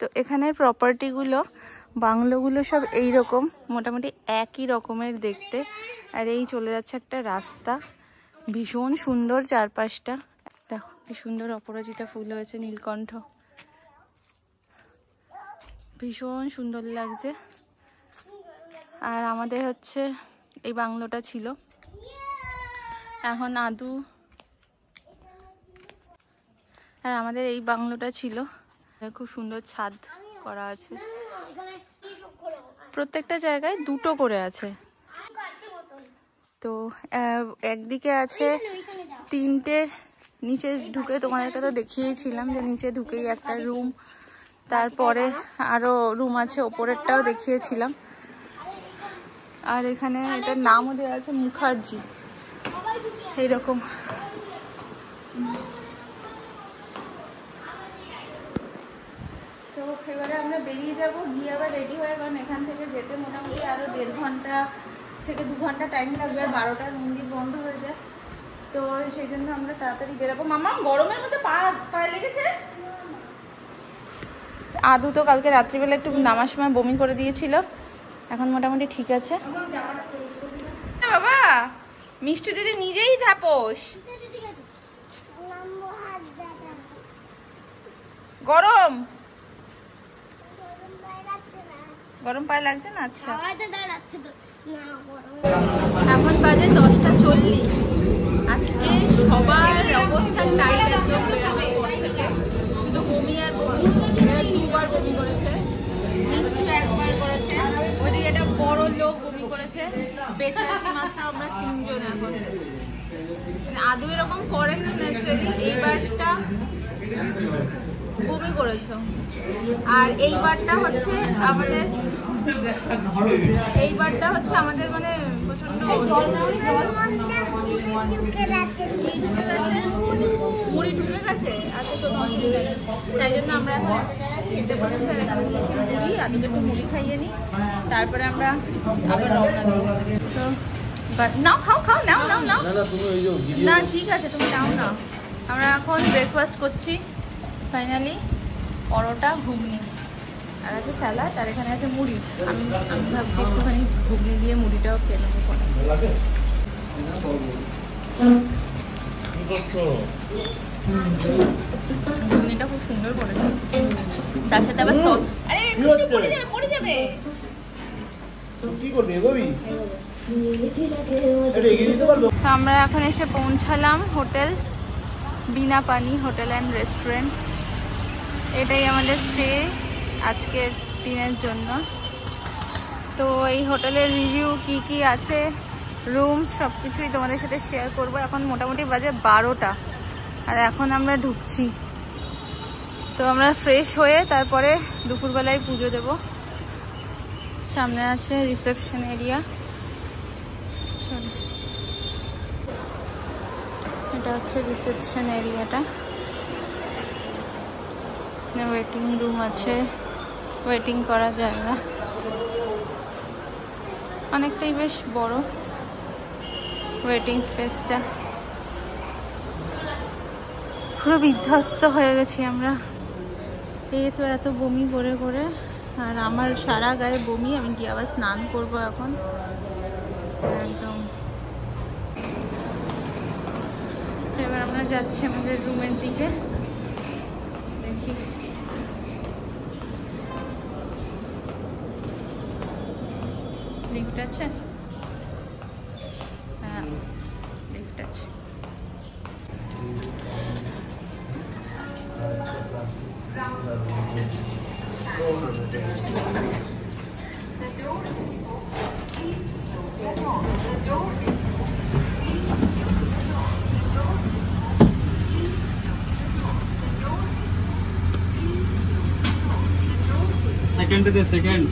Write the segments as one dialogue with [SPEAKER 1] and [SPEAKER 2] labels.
[SPEAKER 1] তো এখানের প্রপার্টিগুলো, বাংলোগুলো সব এই রকম, মোটামুটি একই রকমের দেখতে। আর এই চলে যাচ্ছে একটা রাস্তা, ভীষণ সুন্দর চারপাশটা। দেখো কি সুন্দর অপরাজিতা ফুল হয়েছে, নীলকণ্ঠ, ভীষণ সুন্দর লাগছে। আর আমাদের হচ্ছে এই বাংলোটা ছিল, এখন আর আমাদের এই বাংলোটা ছিল, খুব সুন্দর ছাদ করা আছে, প্রত্যেকটা জায়গায় দুটো করে আছে। তো একদিকে আছে তিনটে, নিচে ঢুকে তোমাদেরকে তো দেখিয়েছিলাম যে নিচে ঢুকেই একটা রুম, তারপরে আরো রুম আছে, ওপরেরটাও দেখিয়েছিলাম। আর এখানে এটার নামও দেওয়া আছে মুখার্জি, এইরকম। তো এবারে আমরা বেরিয়ে যাব, গিয়ে আবার রেডি হয়ে, কারণ এখান থেকে যেতে মোটামুটি আরো 1.5 ঘন্টা থেকে 2 ঘন্টা টাইম লাগবে, আর 12টার মন্দির বন্ধ হয়ে যায়। তো সেই জন্য আমরা তাড়াতাড়ি বেরাবো। মামা গরমের মধ্যে পায়ে লেগেছে। আদু তো কালকে রাত্রিবেলা একটু নামার সময় বমি করে দিয়েছিল, এখন মোটামুটি ঠিক আছে। বাবা মিষ্টি দিদি নিজেই ধাপোস, গরম গরম পায়ে লাগছে না? আচ্ছা, এখন বাজে 10:40। আজকে সবার অবস্থা টাইট, একদম বেরোনোর পর থেকে শুধু বমি আর বমি। 2বার বমি করেছে, মিষ্টি একবার করেছে, ওইদিকে একটা বড় লোক বমি করেছে, বেঁচে আছি মাত্র আমরা 3 জন। এখন আদৌ এরকম করে না ন্যাচারালি, এইবারটা বমি করেছো। আর এইবারটা হচ্ছে আমাদের মানে প্রচন্ড মুড়ি ঢুকে গেছে। আচ্ছা, কোনো অসুবিধা নেই, তাই জন্য আমরা এখন একটা জায়গায় খেতে বলেছি, আর এখানে দিয়েছি মুড়ি। আদুকে একটু মুড়ি খাইয়ে নিই, তারপরে আমরা আবার রওনা দেবো। তো নাও, খাও, নাও। না ঠিক আছে, তুমি নাও না। আমরা এখন ব্রেকফাস্ট করছি ফাইনালি, পরোটা, ঘুগনি, আর আছে স্যালাড, আর এখানে আছে মুড়ি। আমি ভাবছি একটুখানি ঘুগনি দিয়ে মুড়িটাও খেয়ে নেবো পরে। ঘুগনিটা খুব সুন্দর করেছে, তার সাথে আবার সস। আরে পড়ে যাবে। আমরা এখন এসে পৌঁছালাম হোটেল বিনা পানি হোটেল অ্যান্ড রেস্টুরেন্ট। এটাই আমাদের স্টে আজকের দিনের জন্য। তো এই হোটেলের রিভিউ কি আছে, রুম, সব কিছুই তোমাদের সাথে শেয়ার করব। এখন মোটামুটি বাজে 12টা, আর এখন আমরা ঢুকছি। তো আমরা ফ্রেশ হয়ে তারপরে দুপুরবেলায় পুজো দেব। সামনে আছে রিসেপশন এরিয়া, এটা হচ্ছে রিসেপশন এরিয়াটা। ওয়েটিং রুম আছে, ওয়েটিং করা জায়গা, অনেকটাই বেশ বড় ওয়েটিং স্পেসটা। পুরো বিধ্বস্ত হয়ে গেছি আমরা, এই তো এত বমি করে করে, আর আমার সারা গায়ে বমি। আমি গিয়ে আবার স্নান করবো এখন একদম। এবার আমরা যাচ্ছি আমাদের রুমের দিকে, দেখি। লিফট আছে? হ্যাঁ, লিফট আছে।
[SPEAKER 2] Second to the second.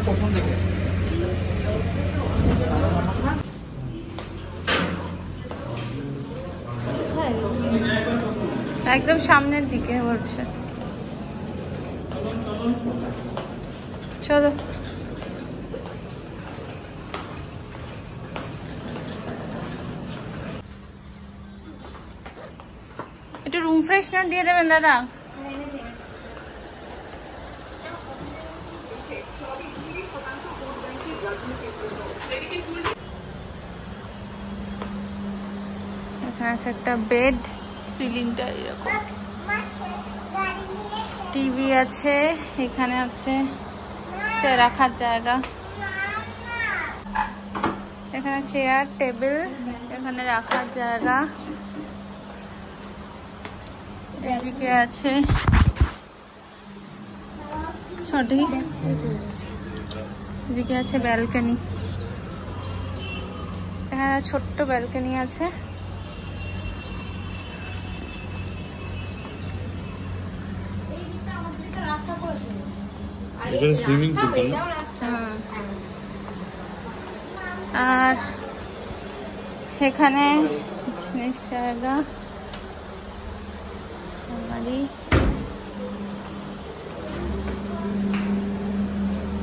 [SPEAKER 2] প্রথম দিকে
[SPEAKER 1] একদম সামনের দিকে বলছে। চলো একটু রুম ফ্রেশনার দিয়ে দেবেন দাদা। এখানে আছে একটা বেড, সিলিংটা এরকম, টিভি আছে, এখানে আছে রাখার জায়গা, এখানে চেয়ার টেবিল, এখানে রাখার জায়গা, এদিকে আছে এদিকে আছে ব্যালকনি, এখানে ছোট্ট ব্যালকনি আছে। আর এখানে জায়গা,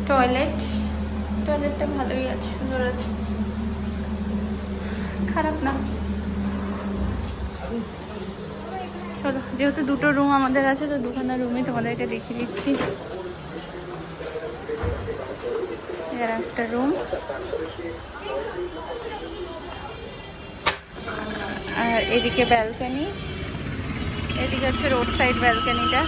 [SPEAKER 1] টয়লেটটা ভালোই আছে, সুন্দর আছে, খারাপ না। চলো, যেহেতু দুটো রুম আমাদের আছে তো দুখানা রুমই তোমাদেরকে দেখিয়ে দিচ্ছি। এর একটা রুম, আর এদিকে ব্যালকনি, এদিকে হচ্ছে রোড সাইড ব্যালকনিটা,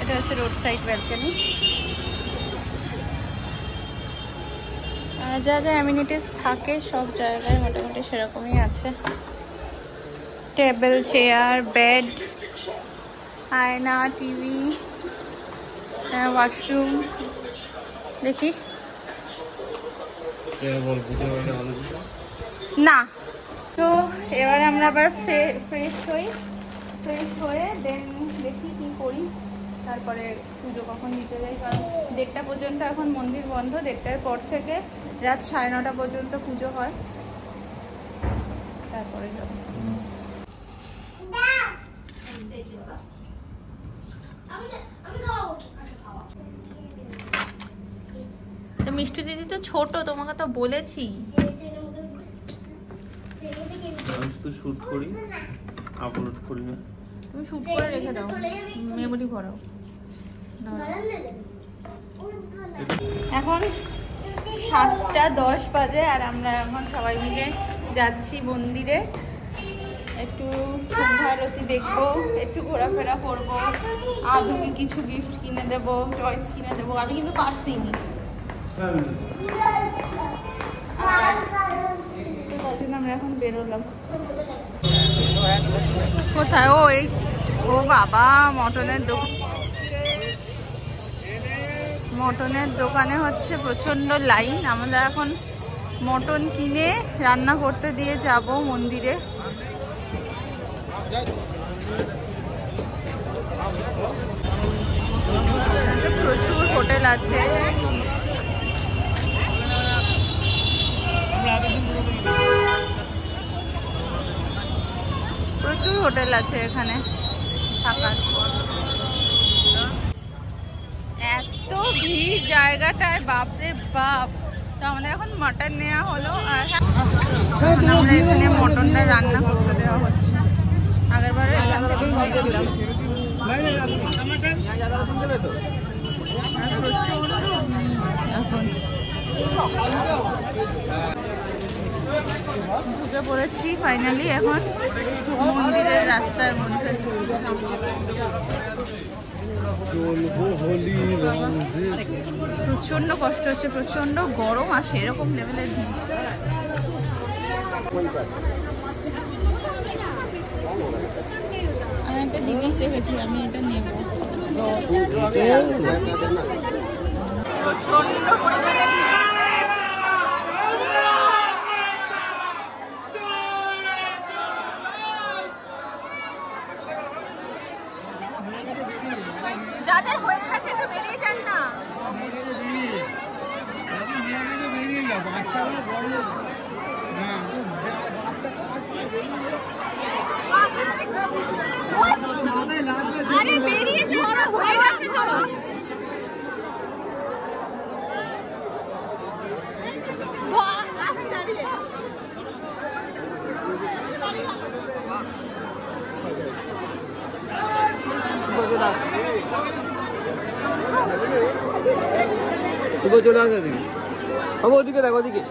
[SPEAKER 1] এটা হচ্ছে রোড সাইড ব্যালকনি। যা যা অ্যামিনিটিস থাকে সব জায়গায় মোটামুটি সেরকমই আছে। টেবিল, চেয়ার, বেড, আয়না, টিভি, ওয়াশরুম। দেখি না। তো এবার আমরা আবার ফ্রেশ হয়ে দেন দেখি কি করি, তারপরে পুজো কখন দিতে যাই, কারণ 1:30 পর্যন্ত এখন মন্দির বন্ধ, 1:30টার পর থেকে রাত 9:30 পর্যন্ত পুজো হয়, তারপরে যাবো। তো মিষ্টি দিদি তো ছোট, তোমাকে তো বলেছি।
[SPEAKER 2] শুট করি, আপলোড করি না,
[SPEAKER 1] তুমি শুট করে রেখে দাও, মেমোরি ভরাও। এখন 7:10 বাজে আর আমরা এখন সবাই মিলে যাচ্ছি মন্দিরে, একটু সন্ধ্যা আরতি দেখবো, একটু ঘোরাফেরা করবো, আদুকে কিছু গিফট কিনে দেবো, টয়স কিনে দেবো। আমি কিন্তু পার্স দিইনি, আমরা এখন বেরোলাম। কোথায়? ও বাবা, মটনের দোকানে হচ্ছে প্রচন্ড লাইন। আমরা এখন মটন কিনে রান্না করতে দিয়ে যাব মন্দিরে। প্রচুর হোটেল আছে, প্রচুর হোটেল আছে এখানে থাকার। এত ভিড় জায়গাটায়, বাপরে বাপ। তো আমাদের এখন মটন নেওয়া হলো, আর আমরা এখানে মটনটা রান্না করতে দেওয়া হচ্ছে। আগেরবারে এখান থেকেই নিয়েছিলাম। এখন ঢুকে পড়েছি ফাইনালি এখন মন্দিরের রাস্তার মধ্যে। প্রচন্ড কষ্ট হচ্ছে, প্রচন্ড গরম, আর সেরকম লেভেলের ভিড়। আমি একটা জিনিস দেখেছি, আমি এটা নেব। প্রচন্ড পরিমাণে যাদের হয়ে গেছে একটু বেরিয়ে যান না।
[SPEAKER 3] শুভ চলে আসে ওদিকে, সব ওদিকে দেখো, ওদিকে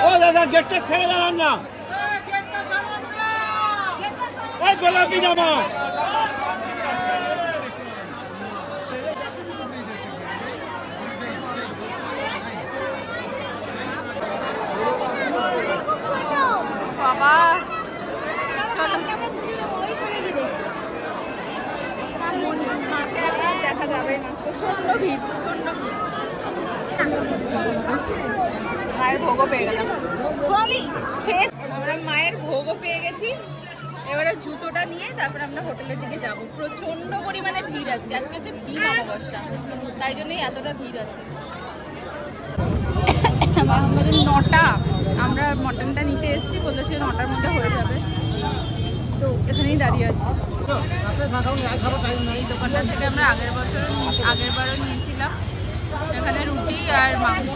[SPEAKER 4] ও দাদা গেটটা ছেড়ে দাঁড়ান না, ওই গোলাপি জামা
[SPEAKER 1] বাবা দেখা যাবে না, প্রচন্ড ভিড়, প্রচন্ড ভিড়। মায়ের ভোগও পেয়ে গেলাম, আমরা মায়ের ভোগও পেয়ে গেছি। এবারে জুতোটা নিয়ে তারপরে আমরা হোটেলের দিকে যাব। প্রচন্ড পরিমাণে ভিড় আজকে, আজকে হচ্ছে ভীম অমাবস্যা, তাই জন্যই এতটা ভিড় আছে। এখন বাজে 9টা, আমরা মটনটা নিতে এসেছি, বলেছি 9টার মধ্যে হয়ে যাবে, তো এখানেই দাঁড়িয়ে আছি। এই দোকানটা থেকে আমরা আগের বারও নিয়েছিলাম, এখানে রুটি আর মাংস।